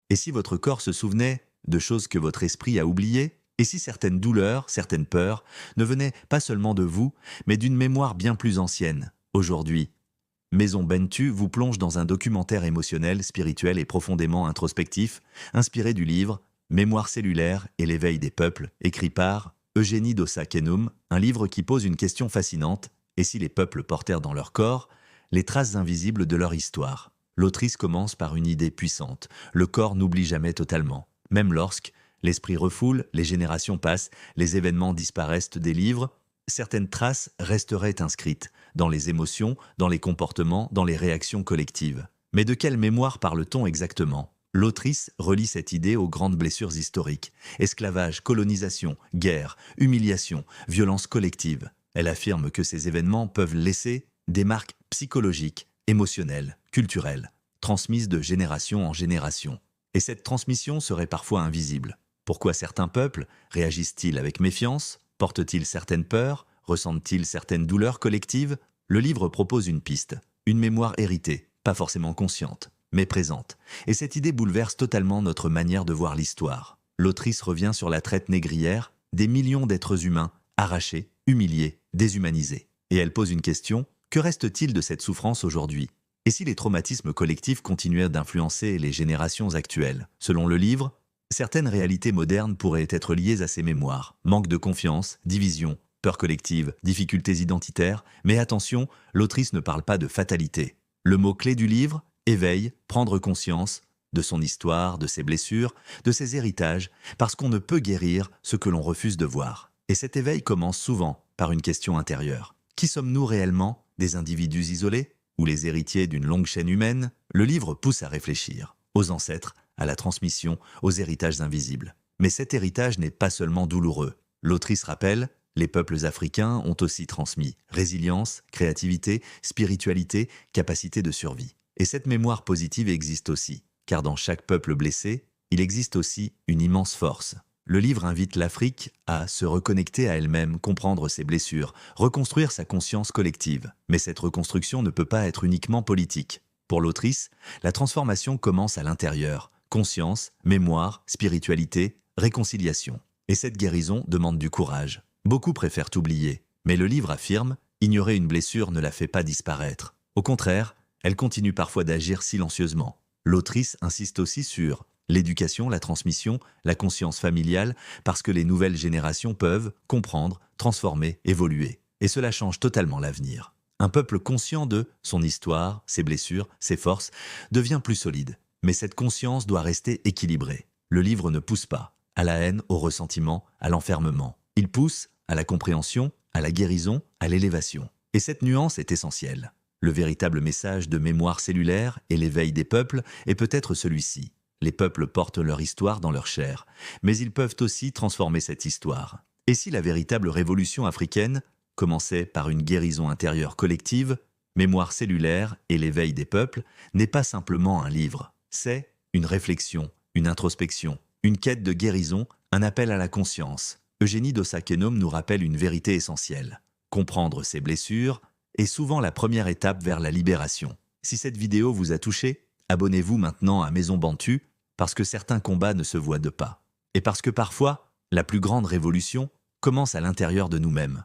Et si votre corps se souvenait de choses que votre esprit a oubliées? Et si certaines douleurs, certaines peurs ne venaient pas seulement de vous, mais d'une mémoire bien plus ancienne? Aujourd'hui, Maison Bentu vous plonge dans un documentaire émotionnel, spirituel et profondément introspectif, inspiré du livre Mémoire cellulaire et l'éveil des peuples, écrit par Eugénie Dossa-Kenum, un livre qui pose une question fascinante: et si les peuples portèrent dans leur corps les traces invisibles de leur histoire? L'autrice commence par une idée puissante: le corps n'oublie jamais totalement. Même lorsque l'esprit refoule, les générations passent, les événements disparaissent des livres, certaines traces resteraient inscrites dans les émotions, dans les comportements, dans les réactions collectives. Mais de quelle mémoire parle-t-on exactement? L'autrice relie cette idée aux grandes blessures historiques: esclavage, colonisation, guerre, humiliation, violence collective. Elle affirme que ces événements peuvent laisser des marques psychologiques, émotionnelles, culturelles, transmises de génération en génération. Et cette transmission serait parfois invisible. Pourquoi certains peuples réagissent-ils avec méfiance? Portent-ils certaines peurs? Ressentent-ils certaines douleurs collectives? Le livre propose une piste, une mémoire héritée, pas forcément consciente, mais présente. Et cette idée bouleverse totalement notre manière de voir l'histoire. L'autrice revient sur la traite négrière, des millions d'êtres humains arrachés, humiliés, déshumanisés. Et elle pose une question: que reste-t-il de cette souffrance aujourd'hui? Et si les traumatismes collectifs continuaient d'influencer les générations actuelles? Selon le livre, certaines réalités modernes pourraient être liées à ces mémoires: manque de confiance, division, peur collective, difficultés identitaires. Mais attention, l'autrice ne parle pas de fatalité. Le mot-clé du livre: éveil, prendre conscience de son histoire, de ses blessures, de ses héritages, parce qu'on ne peut guérir ce que l'on refuse de voir. Et cet éveil commence souvent par une question intérieure. Qui sommes-nous réellement? Des individus isolés ou les héritiers d'une longue chaîne humaine? Le livre pousse à réfléchir aux ancêtres, à la transmission, aux héritages invisibles. Mais cet héritage n'est pas seulement douloureux. L'autrice rappelle: les peuples africains ont aussi transmis résilience, créativité, spiritualité, capacité de survie. Et cette mémoire positive existe aussi, car dans chaque peuple blessé, il existe aussi une immense force. Le livre invite l'Afrique à se reconnecter à elle-même, comprendre ses blessures, reconstruire sa conscience collective. Mais cette reconstruction ne peut pas être uniquement politique. Pour l'autrice, la transformation commence à l'intérieur: conscience, mémoire, spiritualité, réconciliation. Et cette guérison demande du courage. Beaucoup préfèrent oublier, mais le livre affirme: ignorer une blessure ne la fait pas disparaître. Au contraire, elle continue parfois d'agir silencieusement. L'autrice insiste aussi sur l'éducation, la transmission, la conscience familiale, parce que les nouvelles générations peuvent comprendre, transformer, évoluer. Et cela change totalement l'avenir. Un peuple conscient de son histoire, ses blessures, ses forces, devient plus solide. Mais cette conscience doit rester équilibrée. Le livre ne pousse pas à la haine, au ressentiment, à l'enfermement. Il pousse à la compréhension, à la guérison, à l'élévation. Et cette nuance est essentielle. Le véritable message de Mémoire cellulaire et l'éveil des peuples est peut-être celui-ci: les peuples portent leur histoire dans leur chair, mais ils peuvent aussi transformer cette histoire. Et si la véritable révolution africaine commençait par une guérison intérieure collective, Mémoire cellulaire et l'éveil des peuples n'est pas simplement un livre. C'est une réflexion, une introspection, une quête de guérison, un appel à la conscience. Eugénie Dossa-Kenum nous rappelle une vérité essentielle: comprendre ses blessures est souvent la première étape vers la libération. Si cette vidéo vous a touché, abonnez-vous maintenant à Maison Bentu, parce que certains combats ne se voient de pas. Et parce que parfois, la plus grande révolution commence à l'intérieur de nous-mêmes.